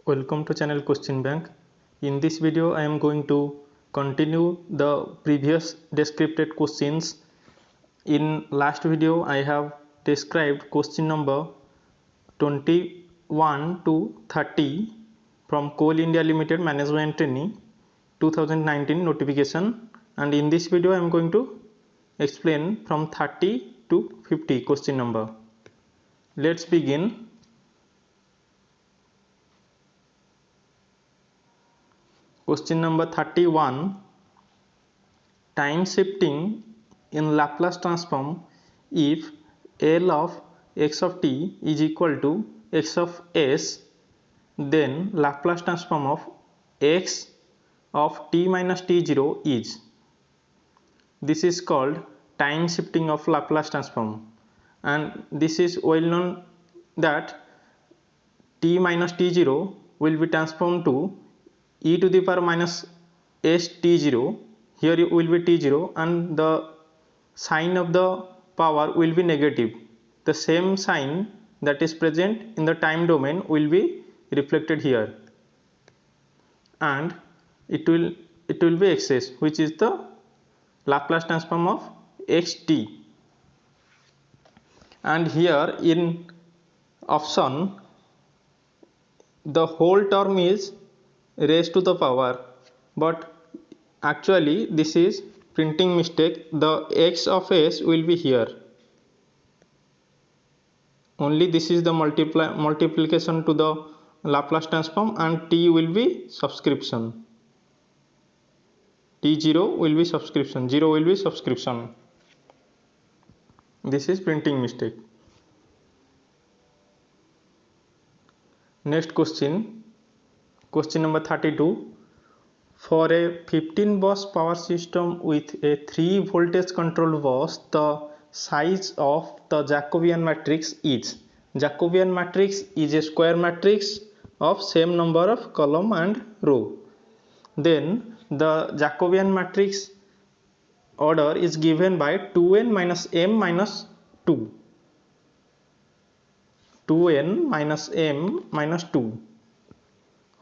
Welcome to channel Question Bank. In this video I am going to continue the previous described questions. In last video I have described question number 21 to 30 from Coal India Limited Management Trainee 2019 notification, and in this video I am going to explain from 30 to 50 question number. Let's begin. Question number 31. Time shifting in Laplace transform if L of x of t is equal to x of s, then Laplace transform of x of t minus t0 is. This is called time shifting of Laplace transform, and this is well known that t minus t0 will be transformed to e to the power minus s t0. Here it will be t0 and the sign of the power will be negative. The same sign that is present in the time domain will be reflected here, and it will be xs, which is the Laplace transform of xt. And here in option the whole term is raised to the power, but actually this is printing mistake. The x of s will be here, only this is the multiplication to the Laplace transform, and t will be subscription, t0 will be subscription, 0 will be subscription. This is printing mistake. Next question, question number 32. For a 15 bus power system with a 3 voltage control bus, the size of the Jacobian matrix is. Jacobian matrix is a square matrix of same number of column and row. Then the Jacobian matrix order is given by 2n minus m minus 2. 2n minus m minus 2,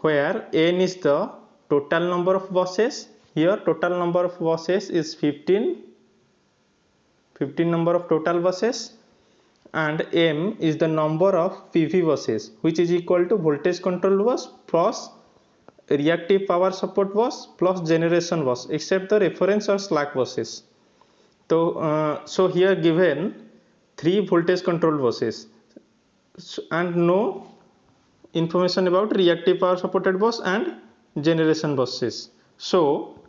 where n is the total number of buses. Here total number of buses is 15 number of total buses, and m is the number of PV buses, which is equal to voltage control bus plus reactive power support bus plus generation bus, except the reference or slack buses. So here given 3 voltage control buses and no information about reactive power supported bus and generation buses. So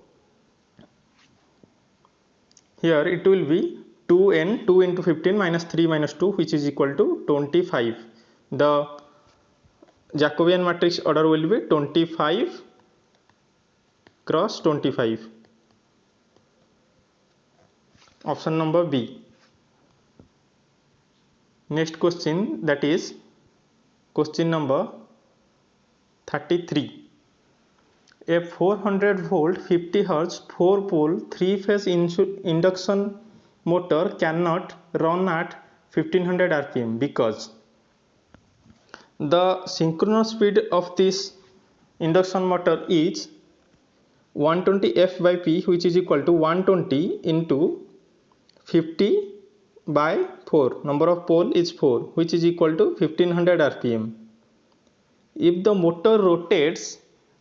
here it will be 2n, 2 into 15 minus 3 minus 2, which is equal to 25. The Jacobian matrix order will be 25 cross 25. Option number B. Next question, that is question number 33. A 400 volt 50 Hz 4 pole 3 phase induction motor cannot run at 1500 rpm because the synchronous speed of this induction motor is 120 f by p, which is equal to 120 into 50 by 4. Number of pole is 4, which is equal to 1500 rpm. If the motor rotates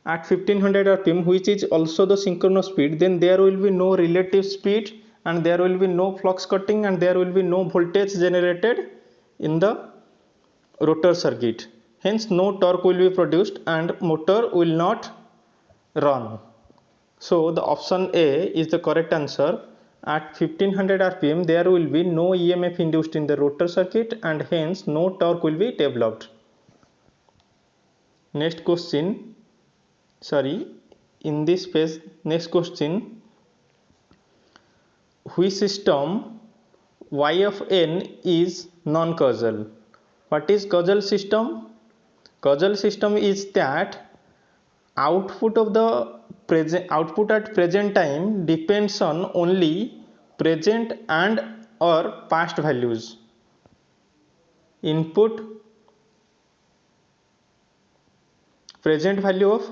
at 1500 rpm, which is also the synchronous speed, then there will be no relative speed and there will be no flux cutting and there will be no voltage generated in the rotor circuit. Hence no torque will be produced and motor will not run. So the option A is the correct answer. At 1500 rpm there will be no EMF induced in the rotor circuit and hence no torque will be developed. Next question, in this phase, next question, which system y of n is non-causal? What is causal system? Causal system is that output at present time depends on only present and or past values. Input present value of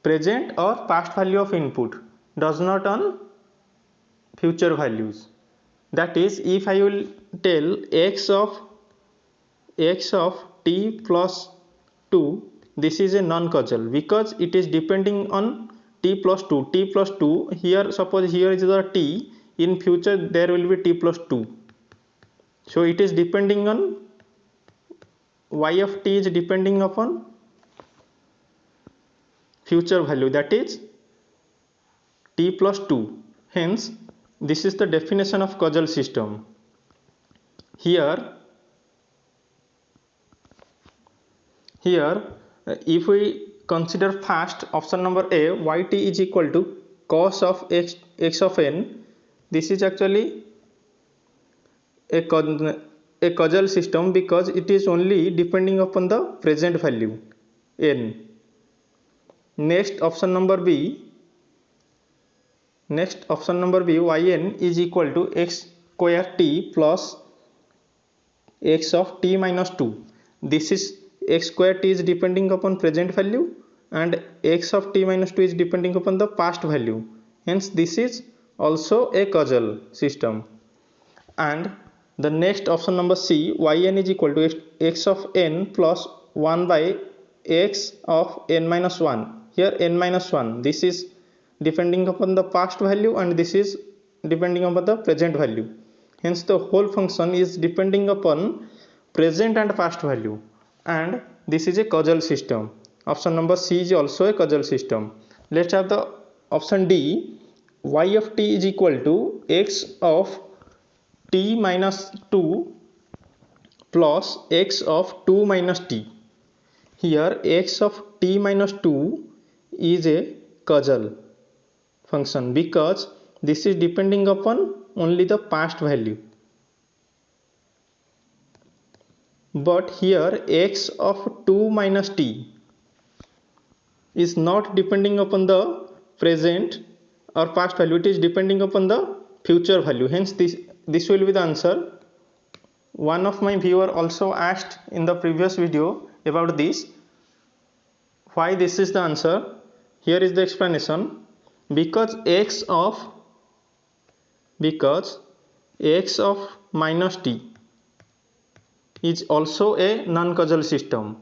present or past value of input, does not on future values. That is, if I will tell x of t plus 2, this is a non-causal because it is depending on t plus 2. T plus 2, here suppose here is the t, in future there will be t plus 2. So it is depending on y of t is depending upon future value, that is t plus 2. Hence this is the definition of causal system. Here if we consider first option number A, yt is equal to cos of x of n, this is actually a causal system because it is only depending upon the present value n. Next option number B, yn is equal to x square t plus x of t minus 2. This is x square t is depending upon present value and x of t minus 2 is depending upon the past value. Hence this is also a causal system. And the next option number C, yn is equal to x of n plus 1 by x of n minus 1. Here n minus 1, this is depending upon the past value and this is depending upon the present value. Hence the whole function is depending upon present and past value, and this is a causal system. Option number C is also a causal system. Let's have the option D, y of t is equal to x of t minus 2 plus x of 2 minus t. Here x of t minus 2 is a causal function because this is depending upon only the past value. But here x of 2 minus t is not depending upon the present or past value, it is depending upon the future value. Hence this will be the answer. One of my viewer also asked in the previous video about this, why this is the answer. Here is the explanation. Because x of minus t is also a non-causal system.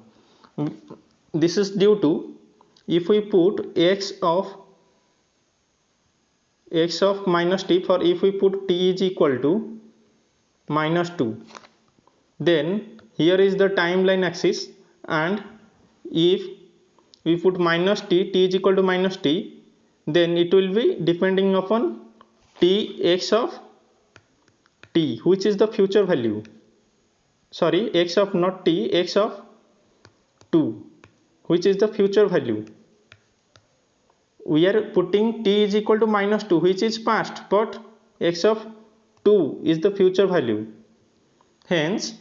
This is due to, if we put x of minus t, for if we put t is equal to minus 2, then here is the timeline axis, and if we put minus t is equal to minus t, then it will be depending upon x of t, which is the future value. Sorry, x of not t, x of 2, which is the future value. We are putting t is equal to minus 2, which is past, but x of 2 is the future value. Hence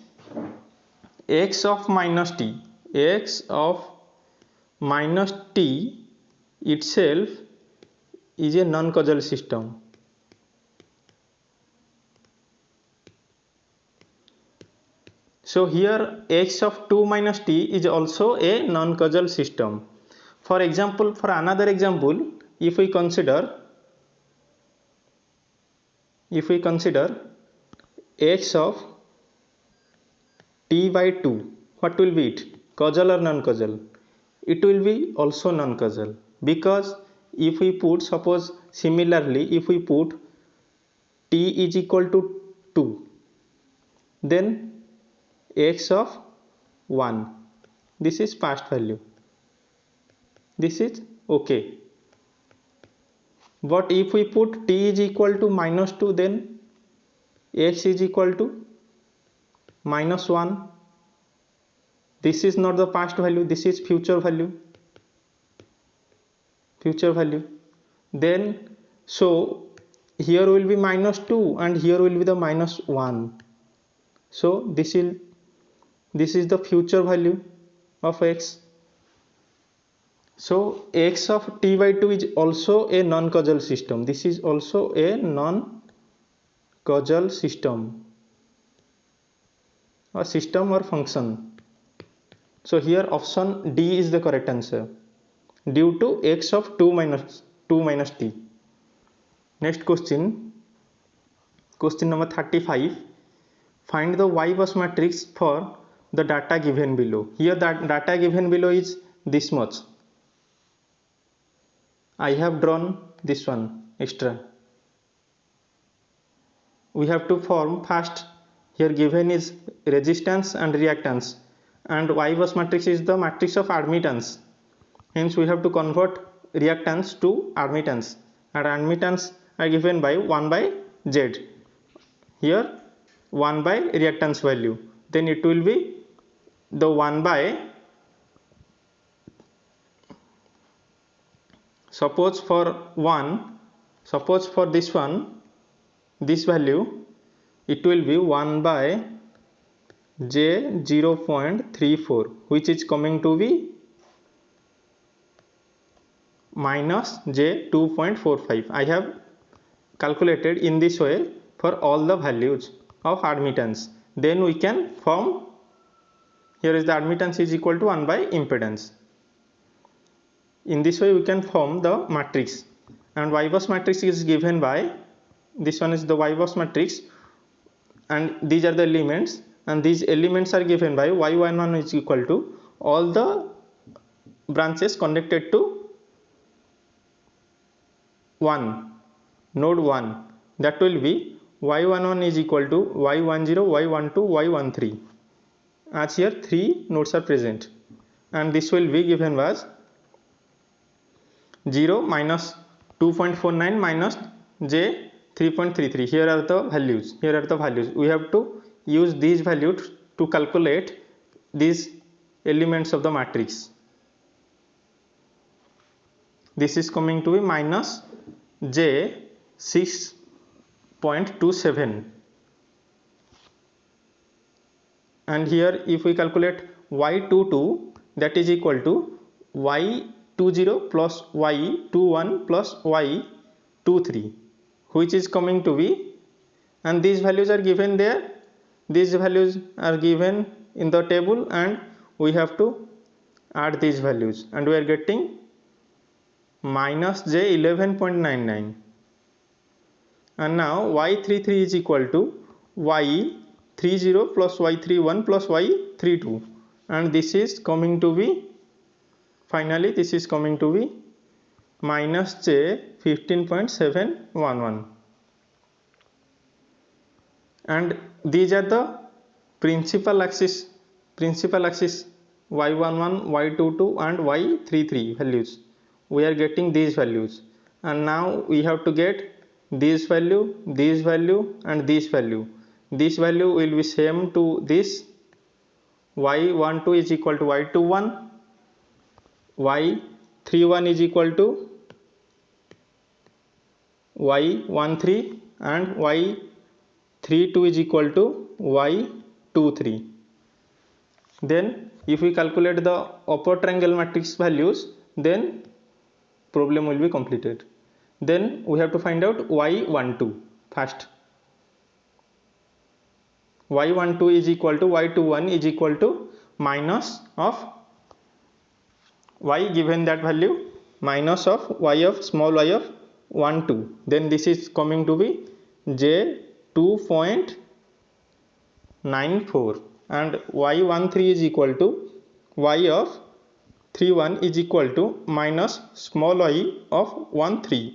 x of minus t itself is a non-causal system. So here x of 2 minus t is also a non-causal system. For example, for another example, if we consider x of t by 2, what will be it? Causal or non-causal? It will be also non-causal, because if we put, suppose similarly, if we put t is equal to 2, then x of 1, this is past value, this is okay. But if we put t is equal to minus 2, then x is equal to minus 1, this is not the past value, this is future value. Then so here will be minus 2 and here will be the minus 1. So this is the future value of x. So x of t by 2 is also a non-causal system. This is also a non-causal system, or system or function. So here option D is the correct answer due to x of 2 minus t. Next question number 35. Find the y bus matrix for the data given below. Here that data given below is this much. I have drawn this one extra. We have to form first, here given is resistance and reactance, and y bus matrix is the matrix of admittance. Hence we have to convert reactance to admittance, and admittance are given by 1 by z. Here 1 by reactance value, then it will be the 1 by, suppose for this one, this value, it will be 1 by j 0.34, which is coming to be minus j 2.45. I have calculated in this way for all the values of admittance. Then we can form, here is the admittance is equal to 1 by impedance. In this way we can form the matrix, and y bus matrix is given by, this one is the y bus matrix, and these are the elements, and these elements are given by y11 is equal to all the branches connected to 1, node 1, that will be y11 is equal to y10, y12, y13, as here 3 nodes are present, and this will be given as 0 minus 2.49 minus j 3.33. Here are the values. We have to use these values to calculate these elements of the matrix. This is coming to be minus j 6.27, and here if we calculate y22, that is equal to y20 plus y21 plus y23, which is coming to be, and these values are given there, these values are given in the table, and we have to add these values, and we are getting minus j 11.99. and now y33 is equal to y30 plus y31 plus y32, and this is coming to be, finally this is coming to be minus j 15.711, and these are the principal axis y11, y22 and y33 values. We are getting these values, and now we have to get this value, this value, and this value. This value will be same to this, y12 is equal to y21, y31 is equal to y13, and y32 is equal to y23. Then if we calculate the upper triangle matrix values, then problem will be completed. Then we have to find out y12 first. y12 is equal to y21 is equal to minus of y given that value, minus of y of small y of 1 2, then this is coming to be j 2.94, and y13 is equal to y of 31 is equal to minus small y of 13,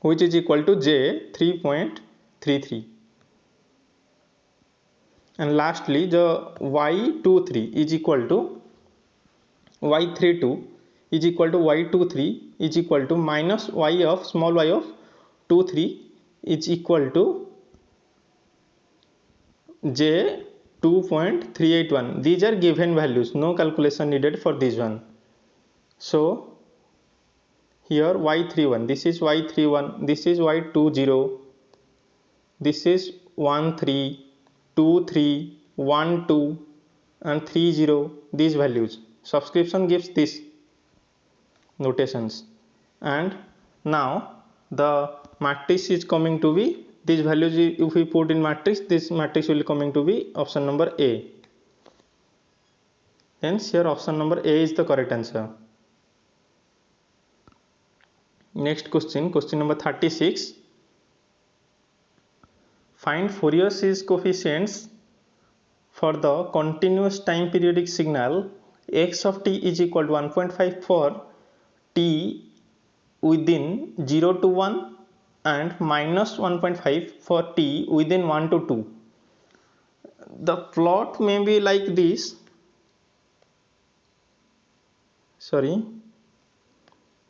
which is equal to j 3.33, and lastly the y23 is equal to y32 is equal to y23 is equal to minus y of small y of 23 is equal to j 2.381. These are given values, no calculation needed for this one. So here y31, this is y31, this is y20, this is 13, 23, 12 and 30, these values. Subscription gives these notations, and now the matrix is coming to be, these values if we put in matrix, this matrix will coming to be option number A. Hence here option number A is the correct answer. Next question, question number 36. Find Fourier series coefficients for the continuous time periodic signal x of t is equal to 1.5 for t within 0 to 1 and minus 1.5 for t within 1 to 2. The plot may be like this.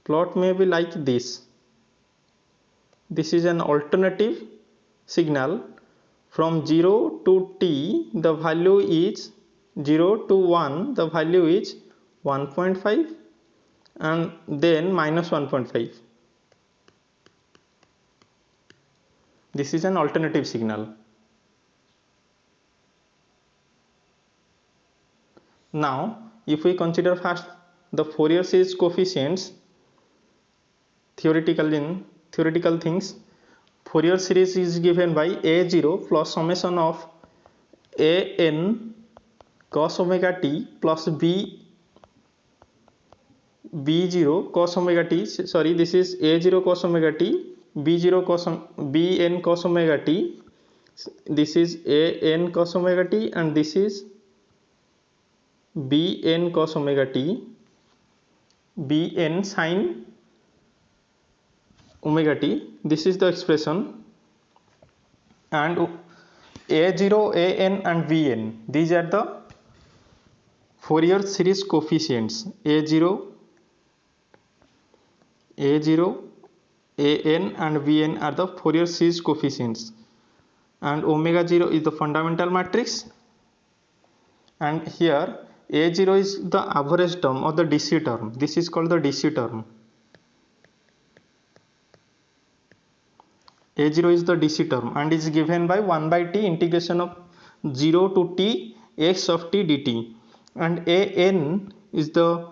Plot may be like this. This is an alternative signal. From 0 to t the value is 0 to 1, the value is 1.5 and then minus 1.5. This is an alternative signal. Now if we consider first the Fourier series coefficients, theoretical things, Fourier series is given by a0 plus summation of an cos omega t plus b0 cos omega t, sorry, this is a0 cos omega t, b0 cos bn cos omega t, this is an cos omega t and this is bn cos omega t, bn sin omega t, this is the expression, and a0, an and vn, these are the Fourier series coefficients. a0, an and vn are the Fourier series coefficients, and omega 0 is the fundamental matrix, and here a0 is the average term or the DC term. This is called the DC term. a0 is the DC term and is given by 1 by t integration of 0 to t x of t dt, and an is the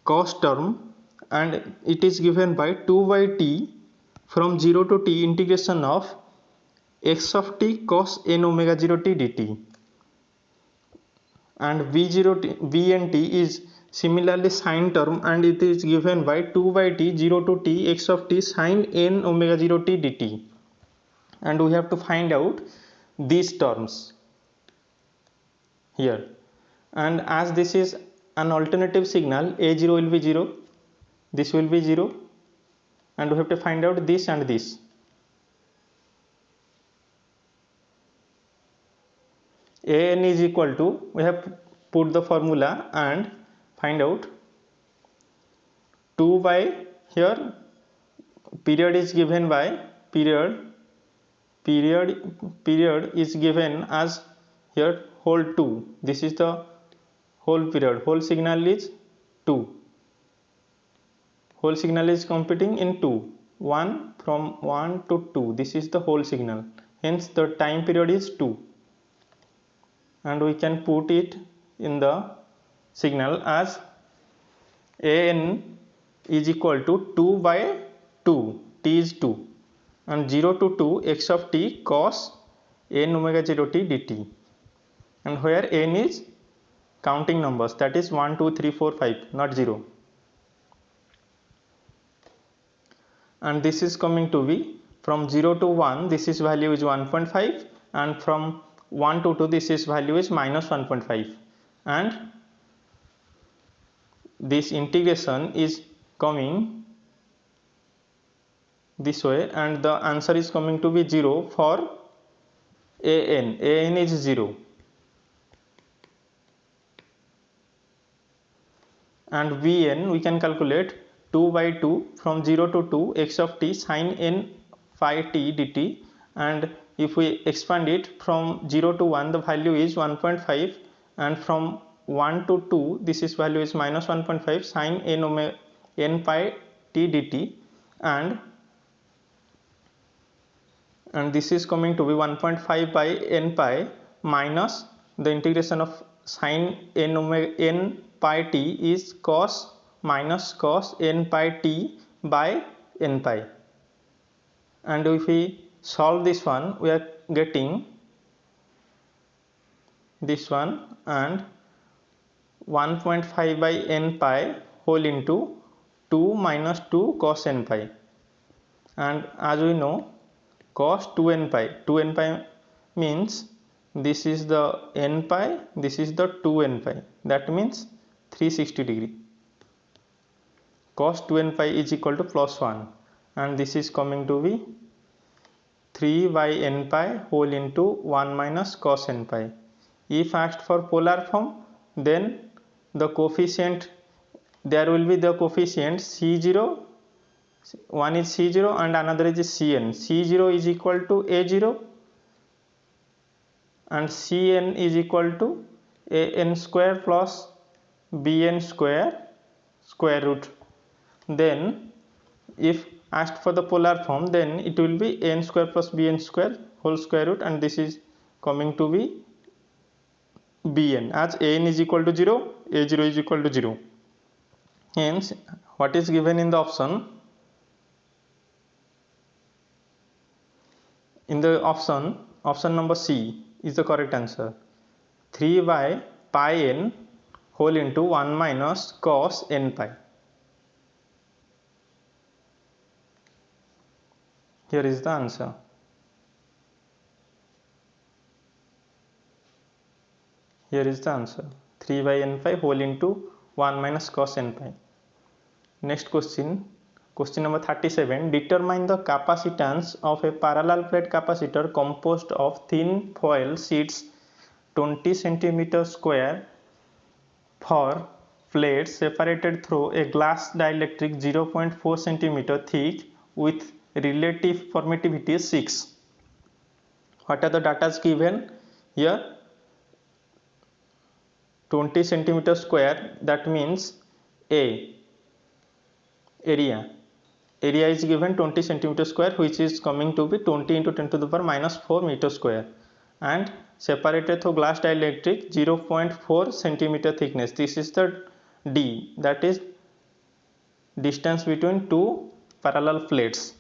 cos term and it is given by 2 by t from 0 to t integration of x of t cos n omega 0 t dt, and vnt is similarly sine term and it is given by 2 by t 0 to t x of t sine n omega 0 t dt, and we have to find out these terms here. And as this is an alternative signal, a0 will be 0, this will be 0, and we have to find out this and this. An is equal to, we have put the formula and find out 2 by, here period is given by period is given as here whole 2, this is the whole period, whole signal is 2, whole signal is computing in 2, 1 from 1 to 2, this is the whole signal, hence the time period is 2, and we can put it in the signal as an is equal to 2 by 2, t is 2, and 0 to 2 x of t cos n omega 0 t dt, and where n is counting numbers, that is 1 2 3 4 5, not 0, and this is coming to be from 0 to 1, this is value is 1.5, and from 1 to 2 this is value is minus 1.5, and this integration is coming this way, and the answer is coming to be 0 for an is 0, and vn we can calculate 2 by 2 from 0 to 2 x of t sine n phi t dt, and if we expand it from 0 to 1 the value is 1.5, and from 1 to 2 this is value is minus 1.5 sine n omega n pi t dt, and this is coming to be 1.5 by n pi minus the integration of sine n omega n pi t is cos minus cos n pi t by n pi, and if we solve this one we are getting this one, and 1.5 by n pi whole into 2 minus 2 cos n pi, and as we know cos 2n pi means this is the n pi, this is the 2n pi, that means 360 degree. Cos 2n pi is equal to plus 1, and this is coming to be 3 by n pi whole into 1 minus cos n pi. If asked for polar form, then the coefficient, there will be the coefficient C0, one is C0 and another is Cn. C0 is equal to A0 and Cn is equal to an square plus bn square square root. Then if asked for the polar form, then it will be n square plus bn square whole square root, and this is coming to be bn, as an is equal to 0, a0 is equal to 0. Hence what is given in the option, in the option number C is the correct answer. 3 by pi n whole into 1 minus cos n pi. Here is the answer. Here is the answer, 3 by n pi whole into 1 minus cos n pi. Next question, question number 37. Determine the capacitance of a parallel plate capacitor composed of thin foil sheets 20 cm square for plates separated through a glass dielectric 0.4 cm thick with relative permittivity 6. What are the data given here? 20 cm square, that means A, area is given 20 cm square, which is coming to be 20 into 10 to the power minus 4 meter square, and separated through glass dielectric 0.4 centimeter thickness. This is the D, that is distance between two parallel plates,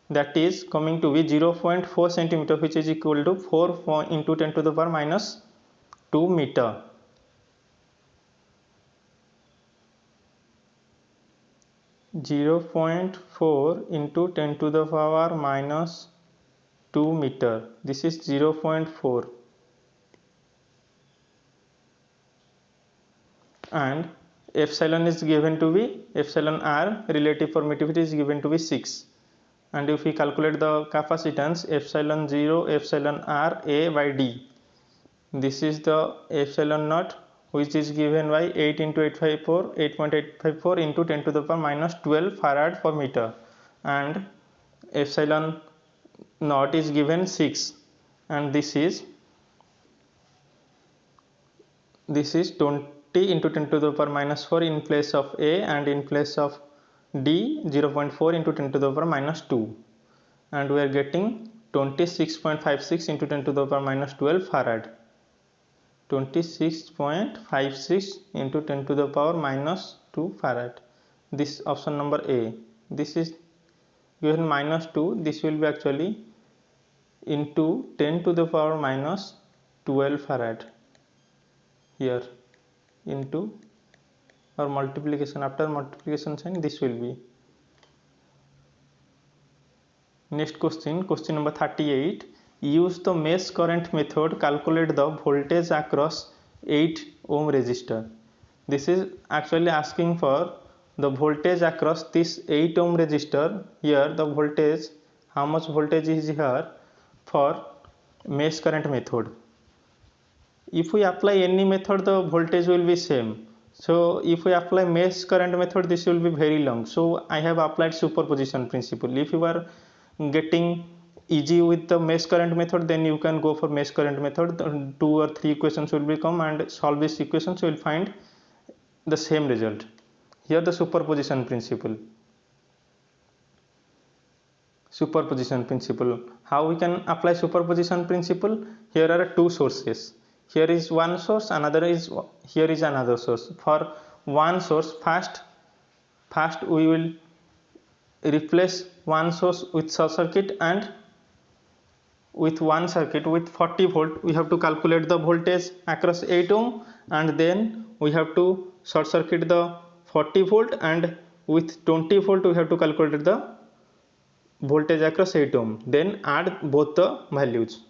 that is coming to be 0.4 centimeter, which is equal to 4 into 10 to the power minus 2 meter. Zero 0.4 into 10 to the power minus 2 meter. This is 0.4, and epsilon is given to be epsilon r, relative permittivity is given to be 6, and if we calculate the capacitance, epsilon 0 epsilon r a by d, this is the epsilon naught, which is given by 8 into 8.854 into 10 to the power minus 12 farad per meter, and epsilon naught is given 6, and this is 20 into 10 to the power minus 4 in place of A, and in place of D 0.4 into 10 to the power minus 2, and we are getting 26.56 into 10 to the power minus 12 farad. 26.56 into 10 to the power minus 2 farad. This option number A. This is given minus 2, this will be actually into 10 to the power minus 12 farad here, into or multiplication, after multiplication sign this will be. Next question, question number 38. Use the mesh current method, calculate the voltage across 8 ohm resistor. This is actually asking for the voltage across this 8 ohm resistor. Here the voltage, how much voltage is here for mesh current method. If we apply any method, the voltage will be same. So if we apply mesh current method, this will be very long. So I have applied superposition principle. If you are getting easy with the mesh current method, then you can go for mesh current method. 2 or 3 equations will become, and solve these equations, you will find the same result. Here the superposition principle. Superposition principle. How we can apply superposition principle? Here are 2 sources. Here is one source, here is another source. For one source, first we will replace one source with short circuit and with one circuit with 40 volt, we have to calculate the voltage across 8 ohm, and then we have to short circuit the 40 volt, and with 20 volt we have to calculate the voltage across 8 ohm, then add both the values.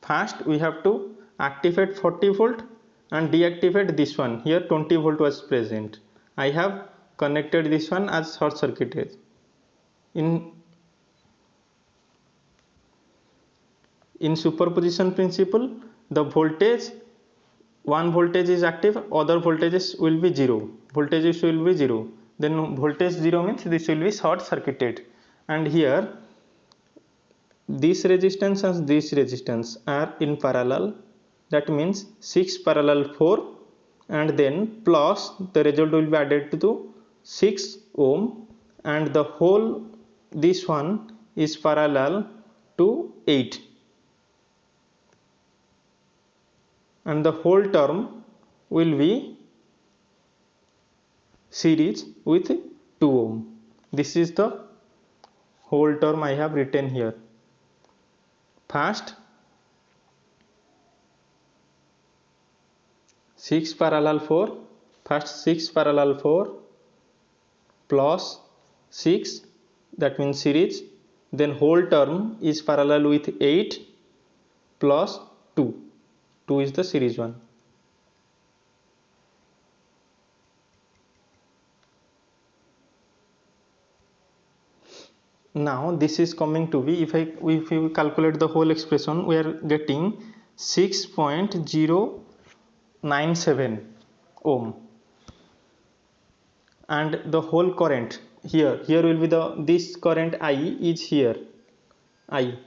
First we have to activate 40 volt and deactivate this one. Here 20 volt was present. I have connected this one as short circuited. In superposition principle, the voltage, one voltage is active, other voltages will be zero. Voltages will be zero. Then voltage zero means this will be short circuited. And here this resistance and this resistance are in parallel. That means 6 parallel 4, and then plus the result will be added to 6 ohm, and the whole this one is parallel to 8, and the whole term will be series with 2 ohm. This is the whole term I have written here. First 6 parallel 4, first 6 parallel 4 plus 6, that means series, then whole term is parallel with 8 plus 2, 2 is the series one. Now this is coming to be, if we calculate the whole expression, we are getting 6.097 ohm, and the whole current here will be this current I is here, I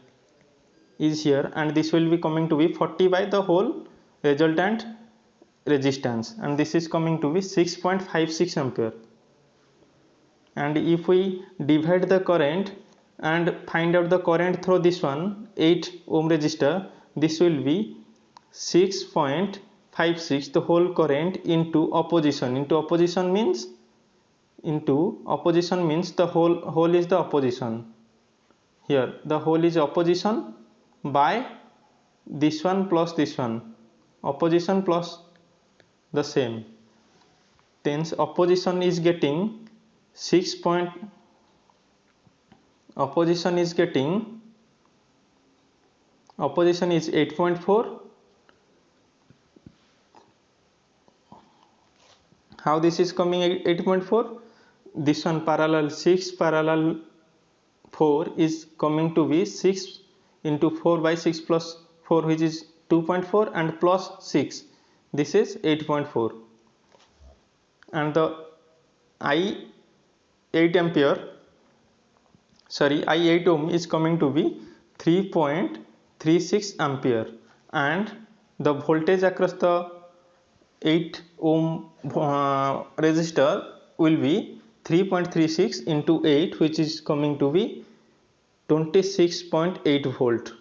is here, and this will be coming to be 40 by the whole resultant resistance, and this is coming to be 6.56 ampere. And if we divide the current and find out the current through this one 8 ohm resistor, this will be 6.56 the whole current into opposition. Into opposition means the whole is the opposition. Here the whole is opposition by this one plus this one, opposition plus the same. Then opposition is getting opposition is 8.4. How this is coming 8.4? This one parallel 6 parallel 4 is coming to be 6 into 4 by 6 plus 4, which is 2.4, and plus 6, this is 8.4, and the I8 ohm is coming to be 3.36 ampere, and the voltage across the 8 ohm resistor will be 3.36 into 8, which is coming to be 26.8 volt.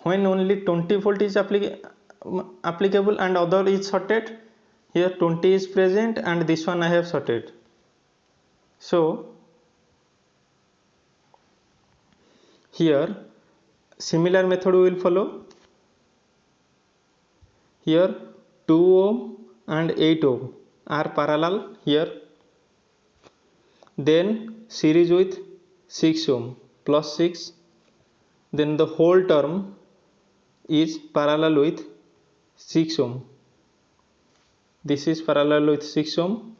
When only 20 volt is applicable and other is shorted, here 20 is present and this one I have shorted. So here similar method we will follow. Here 2 ohm and 8 ohm are parallel here, then series with 6 ohm plus 6, then the whole term is parallel with 6 ohm. This is parallel with 6 ohm,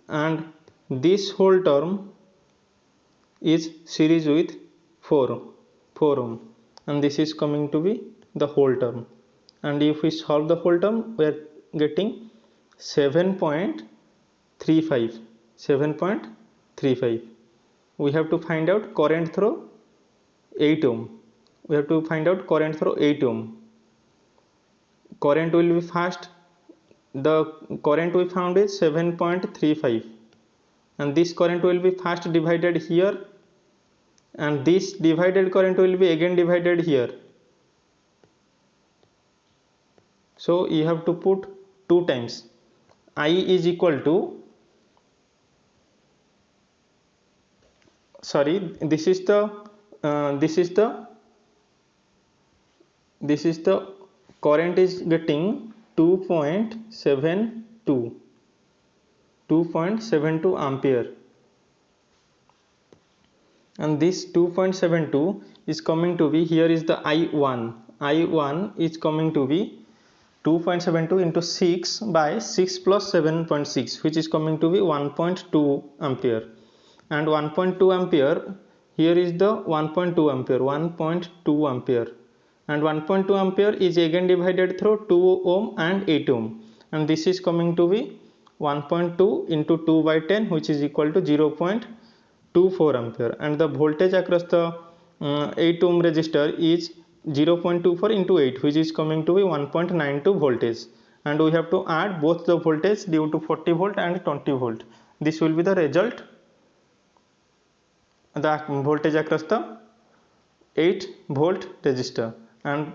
and this whole term is series with 4 ohm, and this is coming to be the whole term. And if we solve the whole term, we are getting 7.35. We have to find out current through 8 ohm. Current will be first, the current we found is 7.35, and this current will be first divided here, and this divided current will be again divided here. So you have to put 2 times. I is equal to, this is the this is the current is getting 2.72 ampere, and this 2.72 is coming to be, here is the I1 is coming to be 2.72 into 6 by 6 plus 7.6, which is coming to be 1.2 ampere, and 1.2 ampere, here is the 1.2 ampere, and 1.2 ampere is again divided through 2 ohm and 8 ohm, and this is coming to be 1.2 into 2 by 10, which is equal to 0.24 ampere, and the voltage across the 8 ohm resistor is 0.24 into 8, which is coming to be 1.92 voltage, and we have to add both the voltage due to 40 volt and 20 volt. This will be the result, the voltage across the 8 volt resistor, and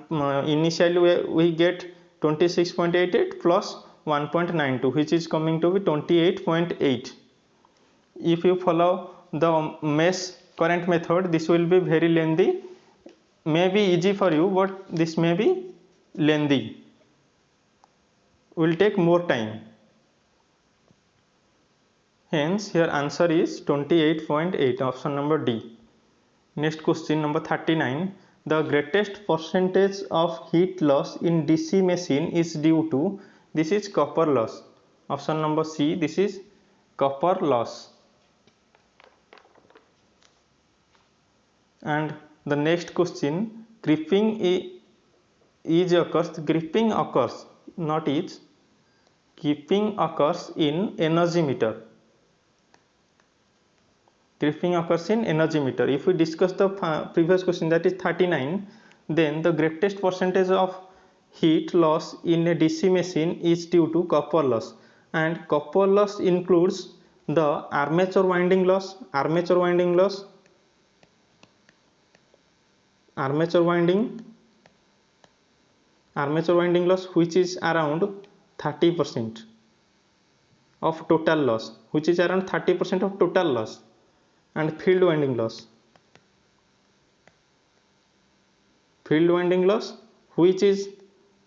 initially we get 26.88 plus 1.92, which is coming to be 28.8. if you follow the mesh current method, this will be very lengthy, may be easy for you, but this may be lengthy, will take more time. Hence here answer is 28.8, option number D. Next question number 39. The greatest percentage of heat loss in DC machine is due to, this is copper loss, option number C, this is copper loss. And the next question, gripping occurs, not is, gripping occurs in energy meter. Gripping occurs in energy meter. If we discuss the previous question, that is 39, then the greatest percentage of heat loss in a DC machine is due to copper loss, and copper loss includes the armature winding loss, which is around 30% of total loss, and field winding loss, which is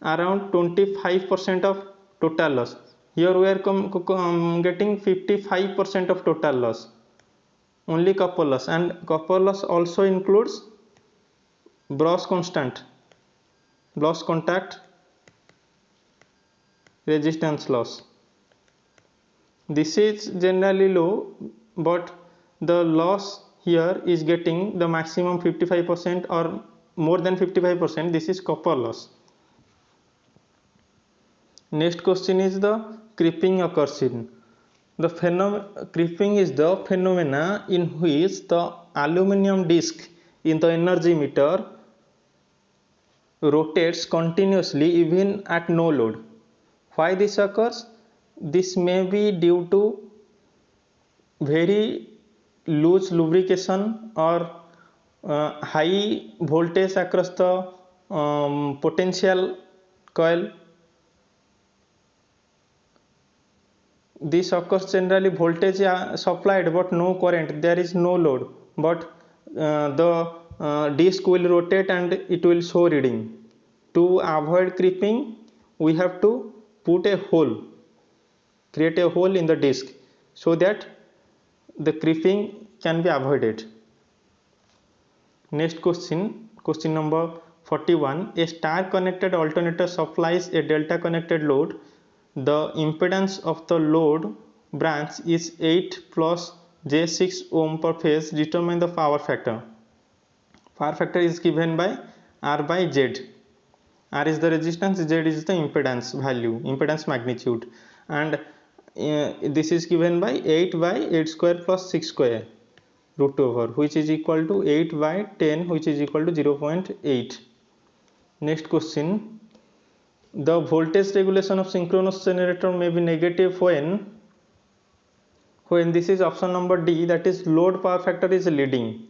around 25% of total loss. Here we are getting 55% of total loss, only copper loss, and copper loss also includes Bros contact resistance loss. This is generally low, but the loss here is getting the maximum 55% or more than 55%. This is copper loss. Next question is the creeping occurs in. Creeping is the phenomena in which the aluminum disc in the energy meter rotates continuously even at no load. Why this occurs? This may be due to very loose lubrication or high voltage across the potential coil. This occurs generally voltage supplied but no current, there is no load, but the disc will rotate and it will show reading. To avoid creeping, we have to put a hole, create a hole in the disc so that the creeping can be avoided. Next question, question number 41. A star connected alternator supplies a delta connected load. The impedance of the load branch is 8 plus j6 ohm per phase. Determine the power factor. Power factor is given by R by Z. R is the resistance, Z is the impedance value, impedance magnitude, and this is given by 8 by 8 square plus 6 square root over, which is equal to 8 by 10, which is equal to 0.8. Next question. The voltage regulation of synchronous generator may be negative when this is option number D, that is load power factor is leading.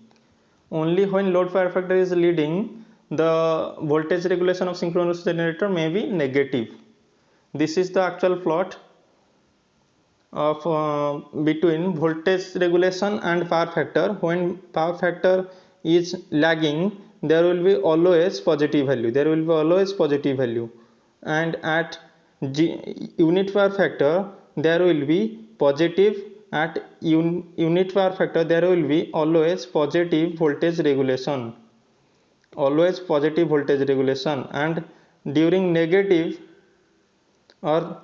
Only when load power factor is leading, the voltage regulation of synchronous generator may be negative. This is the actual plot of between voltage regulation and power factor. When power factor is lagging, there will be always positive value, there will be always positive value, and at unit power factor there will be positive, at unit power factor there will be always positive voltage regulation, always positive voltage regulation, and during negative or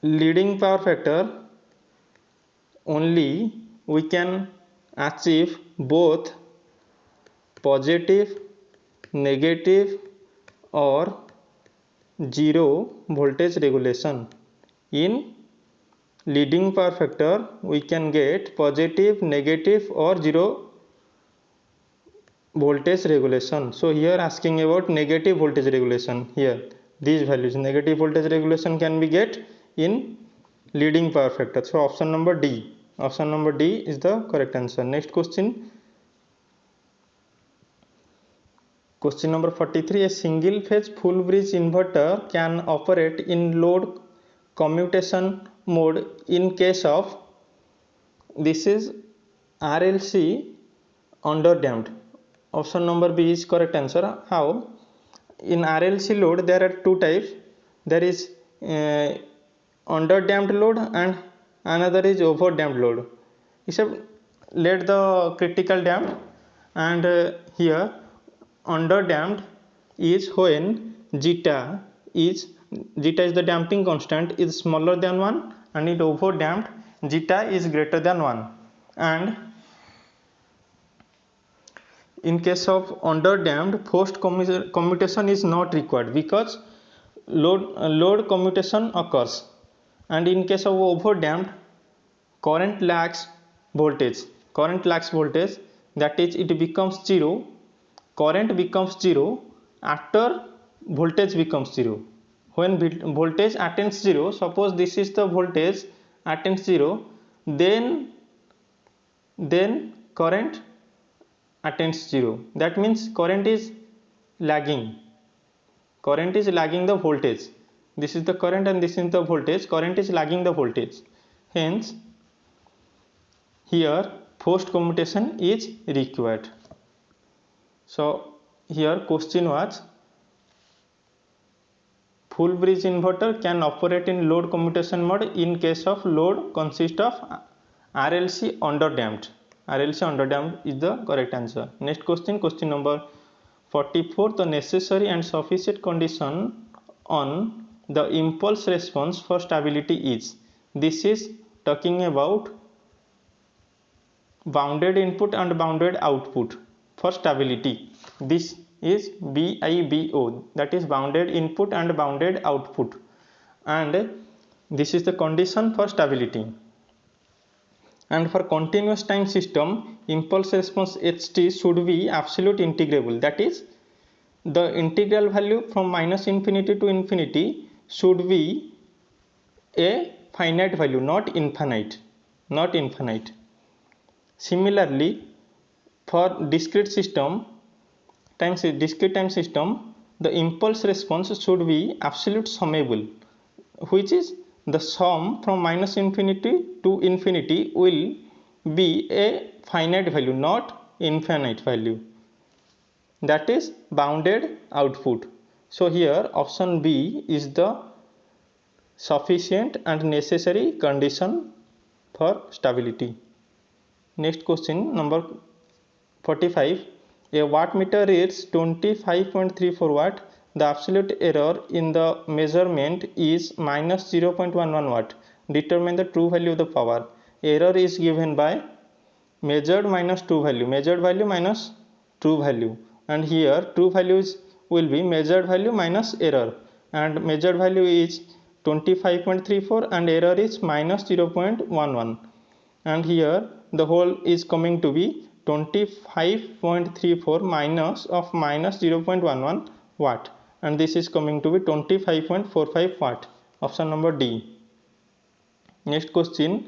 leading power factor only we can achieve both positive, negative or zero voltage regulation. In leading power factor we can get positive, negative or zero voltage regulation. So here asking about negative voltage regulation, here these values negative voltage regulation can be get in leading power factor. So option number D, option number D is the correct answer. Next question, question number 43. A single phase full bridge inverter can operate in load commutation mode in case of, this is RLC underdamped. Option number B is correct answer. How? In RLC load there are two types, there is underdamped load and another is overdamped load. Except let the critical damped, and here underdamped is when zeta is the damping constant is smaller than 1, and in overdamped zeta is greater than 1. And in case of underdamped, forced commutation is not required because load commutation occurs, and in case of overdamped, current lacks voltage, that is it becomes zero, current becomes zero after voltage becomes zero. When voltage attains zero, suppose this is the voltage attains zero, then current attains zero, that means current is lagging the voltage. This is the current and this is the voltage, current is lagging the voltage, hence here forced commutation is required. So here question was full bridge inverter can operate in load commutation mode in case of load consists of RLC underdamped. RLC underdamped is the correct answer. Next question, question number 44. The necessary and sufficient condition on the impulse response for stability is, this is talking about bounded input and bounded output for stability. This is BIBO, that is bounded input and bounded output, and this is the condition for stability. And for continuous time system, impulse response HT should be absolute integrable, that is the integral value from minus infinity to infinity should be a finite value, not infinite. Similarly, for discrete time system, the impulse response should be absolute summable, which is the sum from minus infinity to infinity will be a finite value, not infinite value, that is bounded output. So here option B is the sufficient and necessary condition for stability. Next question number 45. A wattmeter reads 25.34 watt. The absolute error in the measurement is minus 0.11 watt. Determine the true value of the power. Error is given by measured minus true value, measured value minus true value, and here true values will be measured value minus error, and measured value is 25.34 and error is minus 0.11, and here the whole is coming to be 25.34 minus of minus 0.11 watt, and this is coming to be 25.45 watt. Option number D. Next question,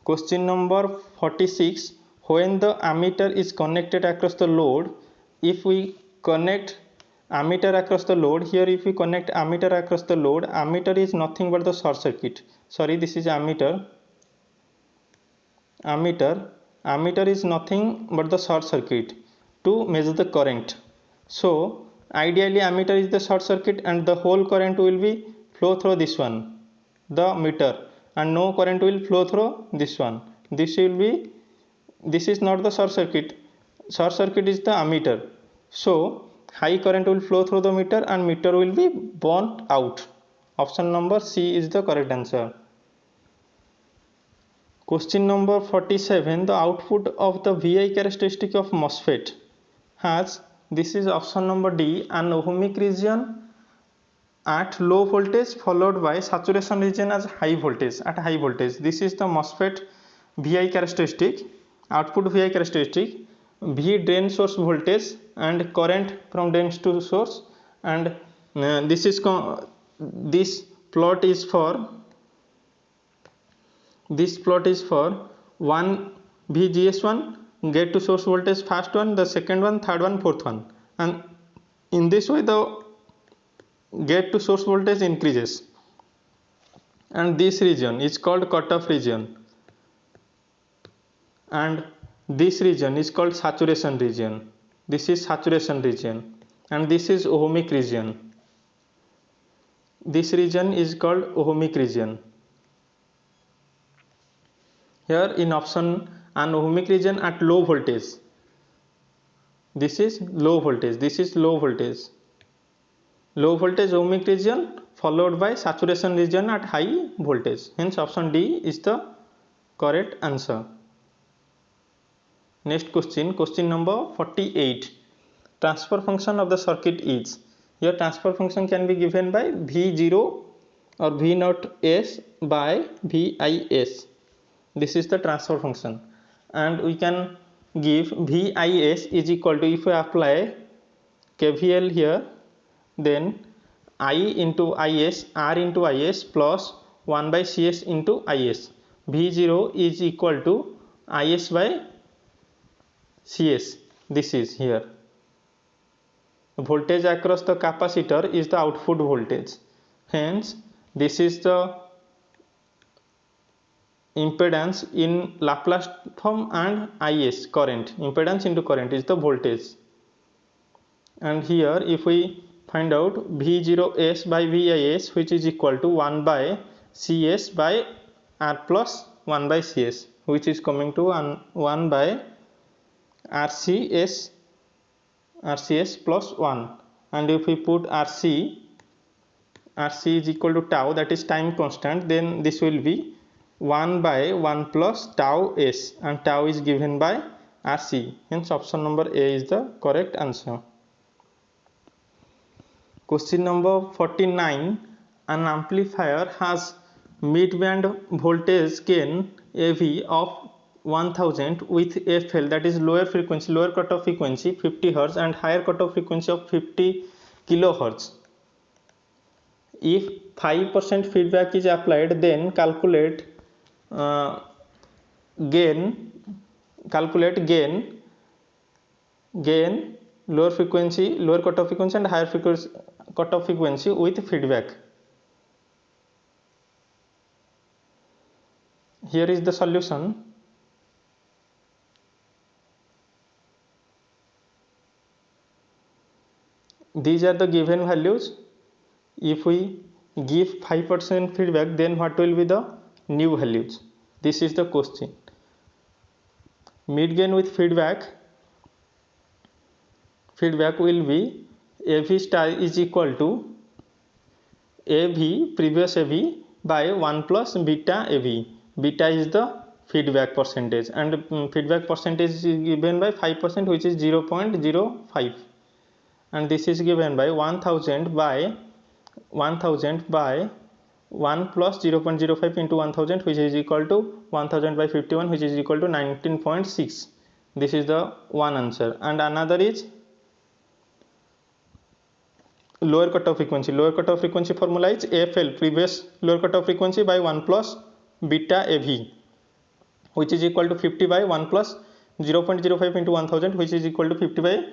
question number 46. When the ammeter is connected across the load, if we connect ammeter across the load, here if we connect ammeter across the load, ammeter is nothing but the short circuit, sorry this is ammeter, ammeter is nothing but the short circuit to measure the current. So ideally ammeter is the short circuit and the whole current will be flow through this one, the meter, and no current will flow through this one. This is not the short circuit. Short circuit is the ammeter. So high current will flow through the meter and meter will be burnt out. Option number C is the correct answer. Question number 47. The output of the VI characteristic of MOSFET has, this is option number D, an ohmic region at low voltage followed by saturation region as high voltage at high voltage. This is the MOSFET VI characteristic, output VI characteristic. V drain source voltage and current from drain to source, and this plot is for 1 VGS1, gate to source voltage, first one, the second one, third one, fourth one, and in this way the gate to source voltage increases, and this region is called cutoff region, and this region is called saturation region. This is saturation region, and this is ohmic region. This region is called ohmic region. Here in option, an ohmic region at low voltage. This is low voltage. This is low voltage. Low voltage ohmic region followed by saturation region at high voltage. Hence option D is the correct answer. Next question, question number 48. Transfer function of the circuit is. Here transfer function can be given by V0 or V0 S by VIS. This is the transfer function, and we can give VIS is equal to, if we apply KVL here, then I into IS, R into IS plus 1 by CS into IS. V0 is equal to IS by CS. This is here. Voltage across the capacitor is the output voltage. Hence, this is the impedance in Laplace form, and IS, current, impedance into current, is the voltage. And here if we find out V0S by VIS, which is equal to 1 by CS by R plus 1 by CS, which is coming to 1 by RCS plus 1, and if we put RC is equal to tau, that is time constant, then this will be 1 by 1 plus tau S, and tau is given by RC. Hence option number A is the correct answer. Question number 49. An amplifier has mid-band voltage gain AV of 1000 with FL, that is lower cutoff frequency 50 Hz and higher cutoff frequency of 50 kHz. If 5% feedback is applied, then calculate gain lower cutoff frequency and higher cutoff frequency with feedback. Here is the solution. These are the given values. If we give 5% feedback, then what will be the new values? This is the question. Mid gain with feedback will be AV star is equal to AV, previous AV, by 1 plus beta AV. Beta is the feedback percentage, and feedback percentage is given by 5%, which is 0.05, and this is given by 1000 by 1 plus 0.05 into 1000, which is equal to 1000 by 51, which is equal to 19.6. This is the one answer. And another is lower cutoff frequency. Lower cutoff frequency formula is FL, previous lower cutoff frequency, by 1 plus beta AV, which is equal to 50 by 1 plus 0.05 into 1000, which is equal to 50 by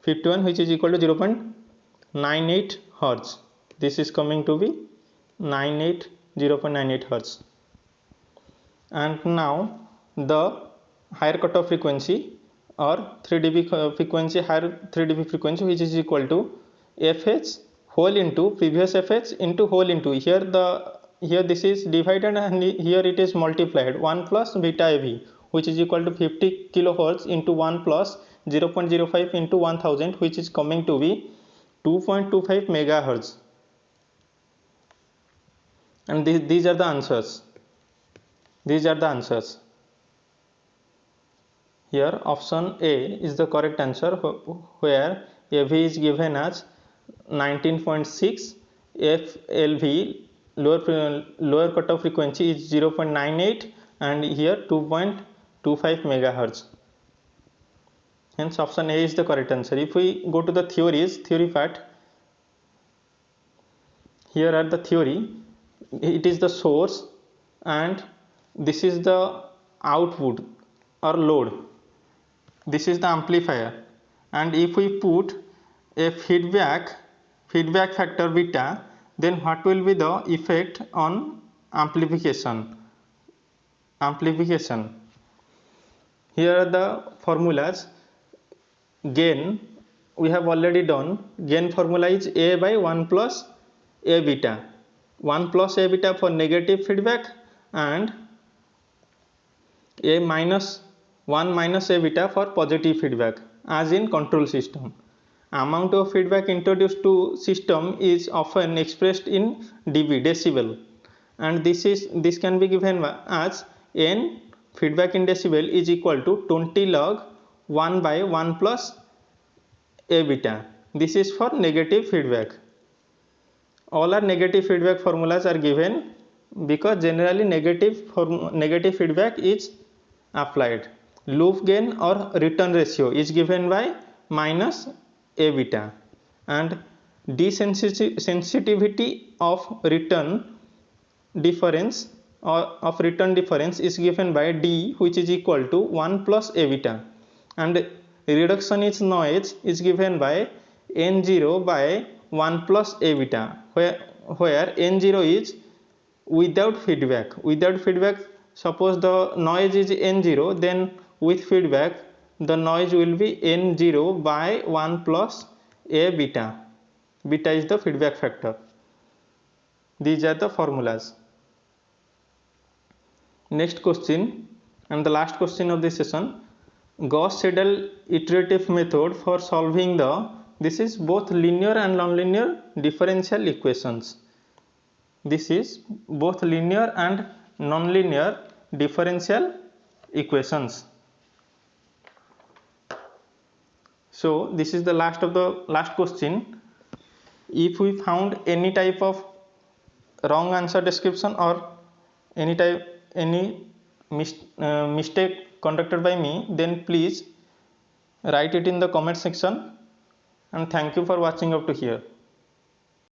51, which is equal to 0.98 Hz. This is coming to be 0.98 Hz. And now the higher cutoff frequency or 3 dB frequency, higher 3 dB frequency, which is equal to fh whole into previous fh into whole into here this is divided and here it is multiplied 1 plus beta AV, which is equal to 50 kilohertz into 1 plus 0.05 into 1000, which is coming to be 2.25 megahertz. And these are the answers. These are the answers. Here option A is the correct answer, where AV is given as 19.6, FLV lower cutoff frequency is 0.98 and here 2.25 megahertz. Hence option A is the correct answer. If we go to the theory part, here are the theory. It is the source and this is the output or load. This is the amplifier, and if we put a feedback factor beta, then what will be the effect on amplification? Here are the formulas. Gain we have already done. Gain formula is A by 1 plus A beta. 1 plus A beta for negative feedback and A minus 1 minus A beta for positive feedback, as in control system. Amount of feedback introduced to system is often expressed in dB, decibel, and this can be given as n feedback in decibel is equal to 20 log 1 by 1 plus A beta. This is for negative feedback. All our negative feedback formulas are given because generally negative feedback is applied. Loop gain or return ratio is given by minus A beta, and desensitivity of return difference is given by D, which is equal to 1 plus A beta, and reduction in noise is given by N0 by 1 plus A beta, where N0 is without feedback. Suppose the noise is N0, then with feedback the noise will be N0 by 1 plus A beta. Beta is the feedback factor. These are the formulas. Next question and the last question of this session. Gauss-Seidel iterative method for solving this is both linear and nonlinear differential equations. This is both linear and nonlinear differential equations. So this is the last question. If we found any type of wrong answer description or any mistake conducted by me, then please write it in the comment section, and thank you for watching up to here.